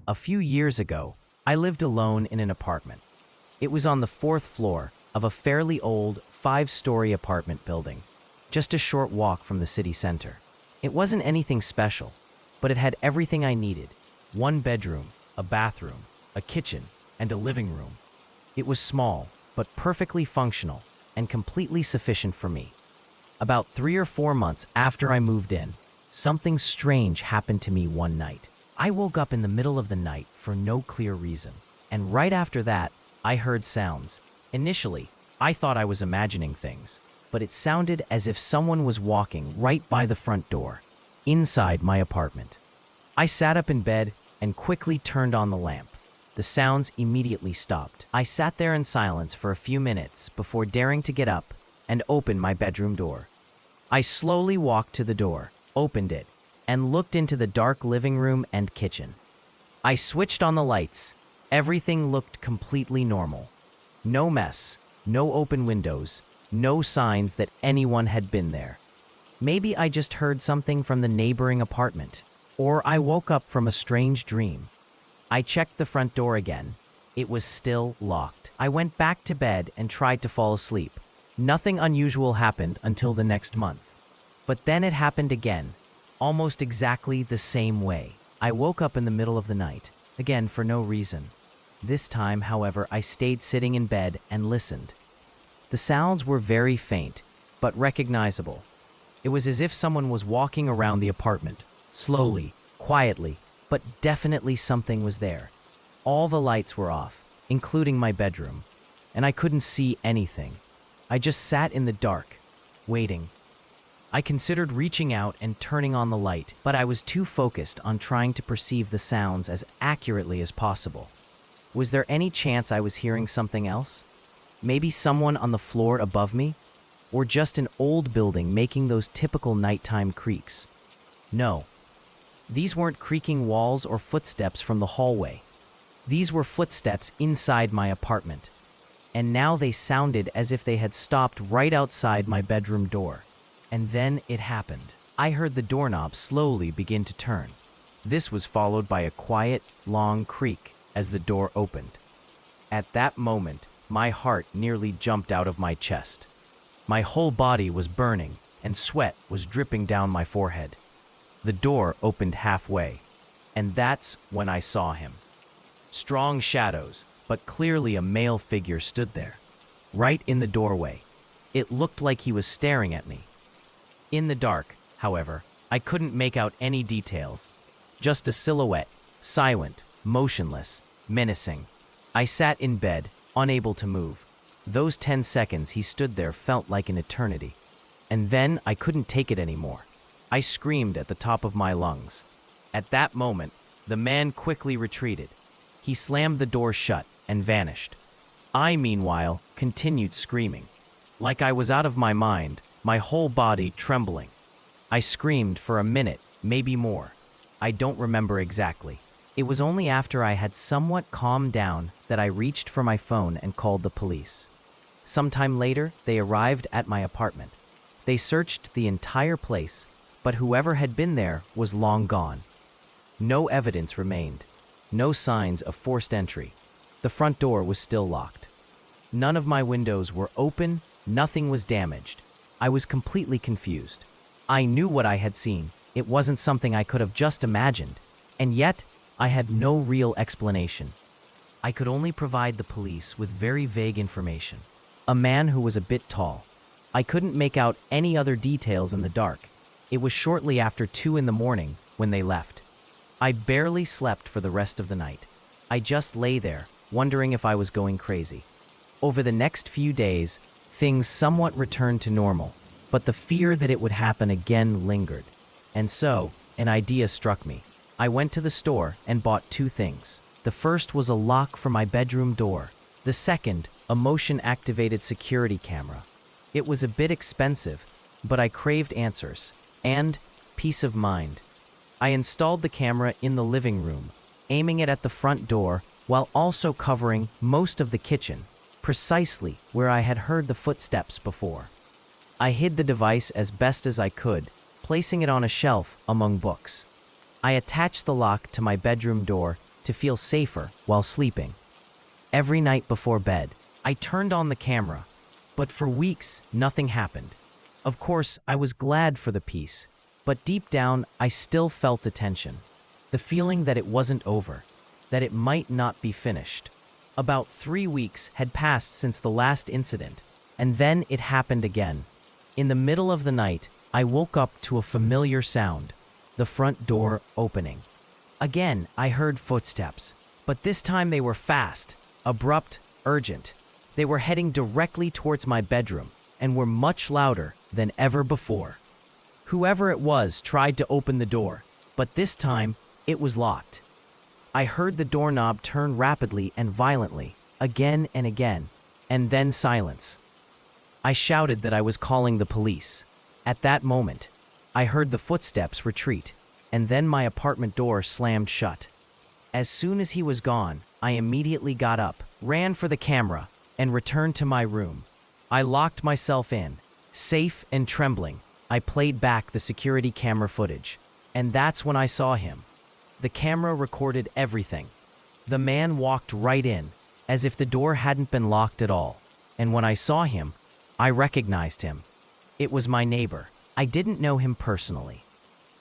A few years ago, I lived alone in an apartment. It was on the fourth floor of a fairly old, 5-story apartment building, just a short walk from the city center. It wasn't anything special, but it had everything I needed: one bedroom, a bathroom, a kitchen, and a living room. It was small, but perfectly functional and completely sufficient for me. About 3 or 4 months after I moved in, something strange happened to me one night. I woke up in the middle of the night for no clear reason, and right after that, I heard sounds. Initially, I thought I was imagining things, but it sounded as if someone was walking right by the front door, inside my apartment. I sat up in bed and quickly turned on the lamp. The sounds immediately stopped. I sat there in silence for a few minutes before daring to get up and open my bedroom door. I slowly walked to the door, opened it, and looked into the dark living room and kitchen. I switched on the lights. Everything looked completely normal. No mess, no open windows, no signs that anyone had been there. Maybe I just heard something from the neighboring apartment, or I woke up from a strange dream. I checked the front door again. It was still locked. I went back to bed and tried to fall asleep. Nothing unusual happened until the next month. But then it happened again, almost exactly the same way. I woke up in the middle of the night, again for no reason. This time, however, I stayed sitting in bed and listened. The sounds were very faint, but recognizable. It was as if someone was walking around the apartment, slowly, quietly, but definitely something was there. All the lights were off, including my bedroom, and I couldn't see anything. I just sat in the dark, waiting. I considered reaching out and turning on the light, but I was too focused on trying to perceive the sounds as accurately as possible. Was there any chance I was hearing something else? Maybe someone on the floor above me? Or just an old building making those typical nighttime creaks? No. These weren't creaking walls or footsteps from the hallway. These were footsteps inside my apartment. And now they sounded as if they had stopped right outside my bedroom door. And then it happened. I heard the doorknob slowly begin to turn. This was followed by a quiet, long creak as the door opened. At that moment, my heart nearly jumped out of my chest. My whole body was burning, and sweat was dripping down my forehead. The door opened halfway, and that's when I saw him. Strong shadows, but clearly a male figure stood there, right in the doorway. It looked like he was staring at me. In the dark, however, I couldn't make out any details. Just a silhouette, silent, motionless, menacing. I sat in bed, unable to move. Those 10 seconds he stood there felt like an eternity. And then I couldn't take it anymore. I screamed at the top of my lungs. At that moment, the man quickly retreated. He slammed the door shut and vanished. I, meanwhile, continued screaming. Like I was out of my mind, my whole body trembling. I screamed for a minute, maybe more. I don't remember exactly. It was only after I had somewhat calmed down that I reached for my phone and called the police. Sometime later, they arrived at my apartment. They searched the entire place, but whoever had been there was long gone. No evidence remained. No signs of forced entry. The front door was still locked. None of my windows were open, nothing was damaged. I was completely confused. I knew what I had seen. It wasn't something I could have just imagined. And yet, I had no real explanation. I could only provide the police with very vague information. A man who was a bit tall. I couldn't make out any other details in the dark. It was shortly after 2 in the morning when they left. I barely slept for the rest of the night. I just lay there, wondering if I was going crazy. Over the next few days, things somewhat returned to normal, but the fear that it would happen again lingered. And so, an idea struck me. I went to the store and bought 2 things. The first was a lock for my bedroom door. The second, a motion-activated security camera. It was a bit expensive, but I craved answers and peace of mind. I installed the camera in the living room, aiming it at the front door while also covering most of the kitchen, precisely where I had heard the footsteps before. I hid the device as best as I could, placing it on a shelf among books. I attached the lock to my bedroom door to feel safer while sleeping. Every night before bed, I turned on the camera, but for weeks, nothing happened. Of course, I was glad for the peace, but deep down, I still felt the tension. The feeling that it wasn't over, that it might not be finished. About 3 weeks had passed since the last incident, and then it happened again. In the middle of the night, I woke up to a familiar sound, the front door opening. Again, I heard footsteps, but this time they were fast, abrupt, urgent. They were heading directly towards my bedroom and were much louder than ever before. Whoever it was tried to open the door, but this time it was locked. I heard the doorknob turn rapidly and violently, again and again, and then silence. I shouted that I was calling the police. At that moment, I heard the footsteps retreat, and then my apartment door slammed shut. As soon as he was gone, I immediately got up, ran for the camera, and returned to my room. I locked myself in. Safe and trembling, I played back the security camera footage, and that's when I saw him. The camera recorded everything. The man walked right in, as if the door hadn't been locked at all, and when I saw him, I recognized him. It was my neighbor. I didn't know him personally.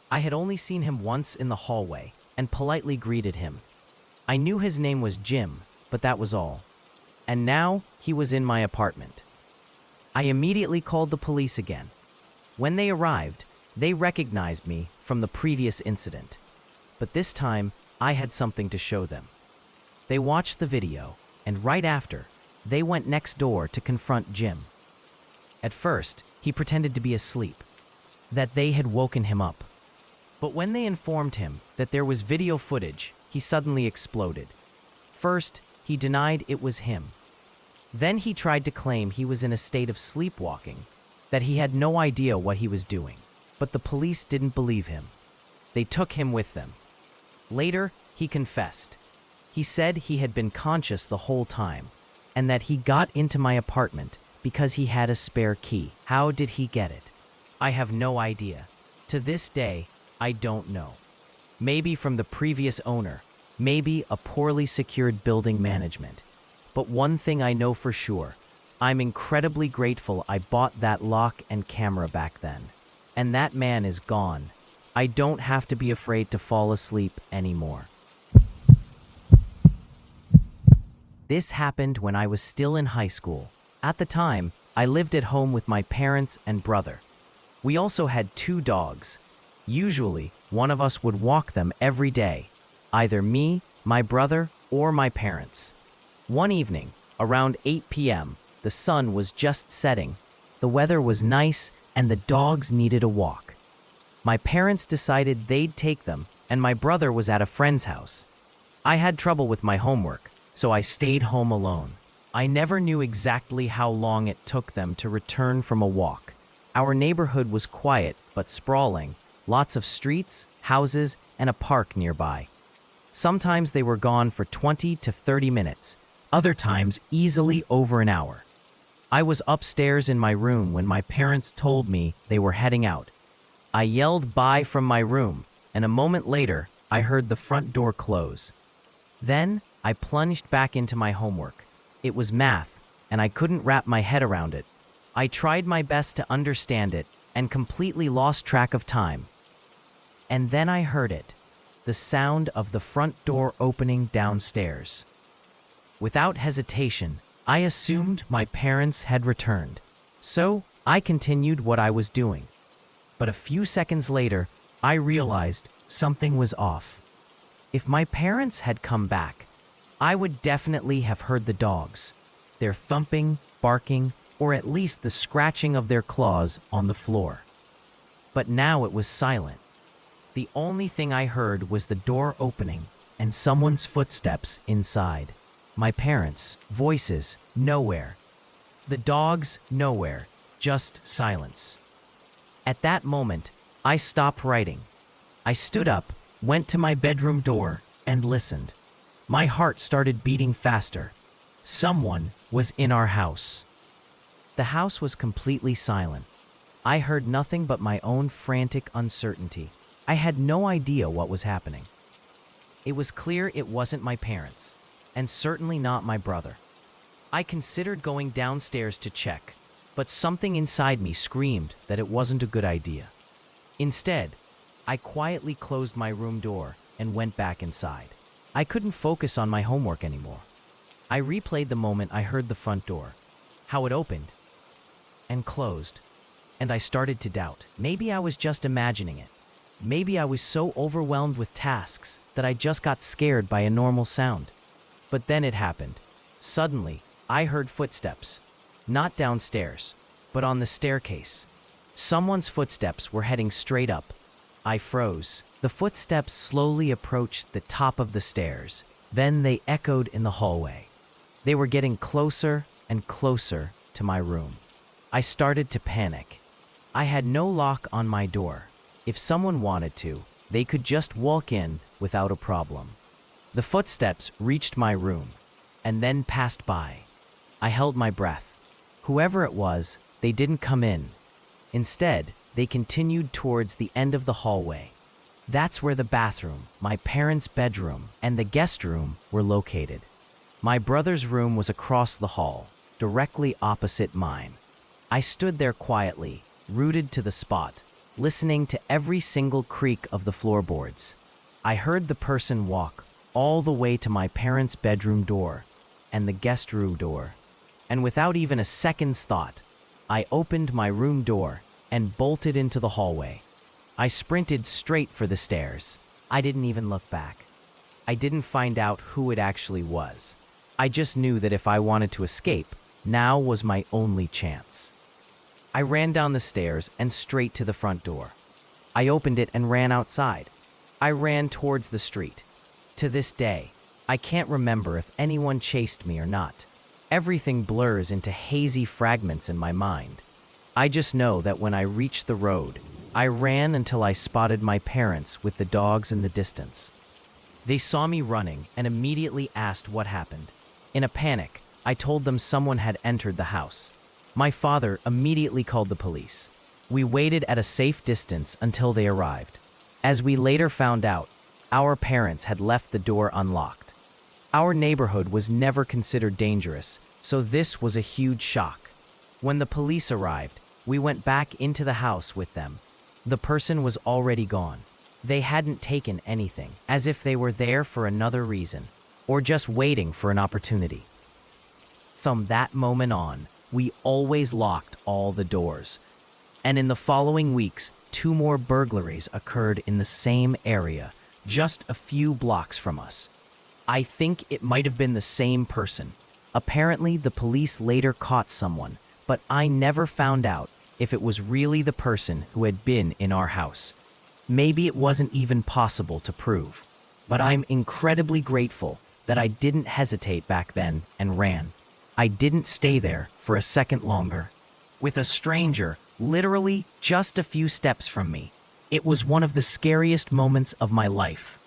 I had only seen him once in the hallway and politely greeted him. I knew his name was Jim, but that was all. And now he was in my apartment. I immediately called the police again. When they arrived, they recognized me from the previous incident. But this time, I had something to show them. They watched the video, and right after, they went next door to confront Jim. At first, he pretended to be asleep, that they had woken him up. But when they informed him that there was video footage, he suddenly exploded. First, he denied it was him. Then he tried to claim he was in a state of sleepwalking, that he had no idea what he was doing. But the police didn't believe him. They took him with them. Later, he confessed. He said he had been conscious the whole time, and that he got into my apartment because he had a spare key. How did he get it? I have no idea. To this day, I don't know. Maybe from the previous owner, maybe a poorly secured building management. But one thing I know for sure, I'm incredibly grateful I bought that lock and camera back then. And that man is gone. I don't have to be afraid to fall asleep anymore. This happened when I was still in high school. At the time, I lived at home with my parents and brother. We also had 2 dogs. Usually, one of us would walk them every day, either me, my brother, or my parents. One evening, around 8 p.m., the sun was just setting. The weather was nice, and the dogs needed a walk. My parents decided they'd take them, and my brother was at a friend's house. I had trouble with my homework, so I stayed home alone. I never knew exactly how long it took them to return from a walk. Our neighborhood was quiet but sprawling, lots of streets, houses, and a park nearby. Sometimes they were gone for 20 to 30 minutes, other times easily over an hour. I was upstairs in my room when my parents told me they were heading out. I yelled bye from my room, and a moment later, I heard the front door close. Then, I plunged back into my homework. It was math, and I couldn't wrap my head around it. I tried my best to understand it and completely lost track of time. And then I heard it, the sound of the front door opening downstairs. Without hesitation, I assumed my parents had returned. So, I continued what I was doing. But a few seconds later, I realized something was off. If my parents had come back, I would definitely have heard the dogs, their thumping, barking, or at least the scratching of their claws on the floor. But now it was silent. The only thing I heard was the door opening and someone's footsteps inside. My parents' voices, nowhere. The dogs, nowhere. Just silence. At that moment, I stopped writing. I stood up, went to my bedroom door, and listened. My heart started beating faster. Someone was in our house. The house was completely silent. I heard nothing but my own frantic uncertainty. I had no idea what was happening. It was clear it wasn't my parents, and certainly not my brother. I considered going downstairs to check, but something inside me screamed that it wasn't a good idea. Instead, I quietly closed my room door and went back inside. I couldn't focus on my homework anymore. I replayed the moment I heard the front door, how it opened and closed, and I started to doubt. Maybe I was just imagining it. Maybe I was so overwhelmed with tasks that I just got scared by a normal sound. But then it happened. Suddenly, I heard footsteps. Not downstairs, but on the staircase. Someone's footsteps were heading straight up. I froze. The footsteps slowly approached the top of the stairs. Then they echoed in the hallway. They were getting closer and closer to my room. I started to panic. I had no lock on my door. If someone wanted to, they could just walk in without a problem. The footsteps reached my room and then passed by. I held my breath. Whoever it was, they didn't come in. Instead, they continued towards the end of the hallway. That's where the bathroom, my parents' bedroom, and the guest room were located. My brother's room was across the hall, directly opposite mine. I stood there quietly, rooted to the spot, listening to every single creak of the floorboards. I heard the person walk all the way to my parents' bedroom door and the guest room door. And without even a second's thought, I opened my room door and bolted into the hallway. I sprinted straight for the stairs. I didn't even look back. I didn't find out who it actually was. I just knew that if I wanted to escape, now was my only chance. I ran down the stairs and straight to the front door. I opened it and ran outside. I ran towards the street. To this day, I can't remember if anyone chased me or not. Everything blurs into hazy fragments in my mind. I just know that when I reached the road, I ran until I spotted my parents with the dogs in the distance. They saw me running and immediately asked what happened. In a panic, I told them someone had entered the house. My father immediately called the police. We waited at a safe distance until they arrived. As we later found out, our parents had left the door unlocked. Our neighborhood was never considered dangerous, so this was a huge shock. When the police arrived, we went back into the house with them. The person was already gone. They hadn't taken anything, as if they were there for another reason, or just waiting for an opportunity. From that moment on, we always locked all the doors. And in the following weeks, 2 more burglaries occurred in the same area, just a few blocks from us. I think it might have been the same person. Apparently, the police later caught someone, but I never found out if it was really the person who had been in our house. Maybe it wasn't even possible to prove. But I'm incredibly grateful that I didn't hesitate back then and ran. I didn't stay there for a second longer. With a stranger, literally just a few steps from me. It was one of the scariest moments of my life.